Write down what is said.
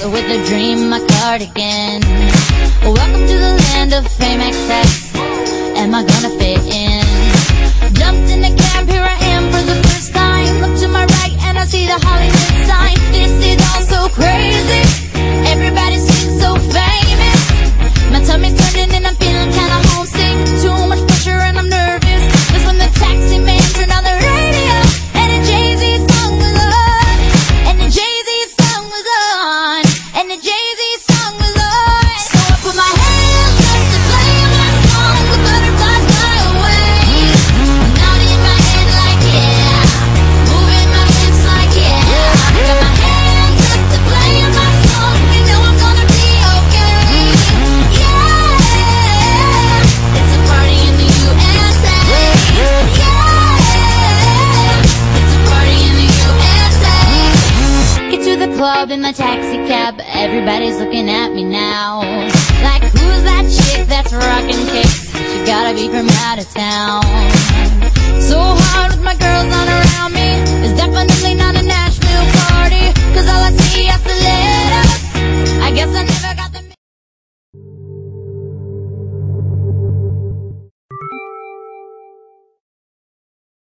with a dream, my cardigan. Welcome to the land of fame excess. Am I gonna fit in? Jumped in the cab, here I am for the first time. Look to my right and I see the Hollywood sign. This is all so crazy, everybody seems so famous. My tummy's turning and I'm feeling kinda homesick. Too much pressure and I'm nervous. That's when the taxi man turned on the radio, and the Jay-Z song was on. And the Jay-Z song was on. And the Jay-Z song was on. So I put my hands up to play my song. The butterflies fly away. Nodding in my head like yeah, moving my hips like yeah. I got my hands up to play my song. You know I'm gonna be okay. Yeah, it's a party in the USA. Yeah, it's a party in the USA. Get to the club in my taxi cab. Everybody's looking at me now, like who's that chick that's rockin' kicks? She gotta be from out of town. So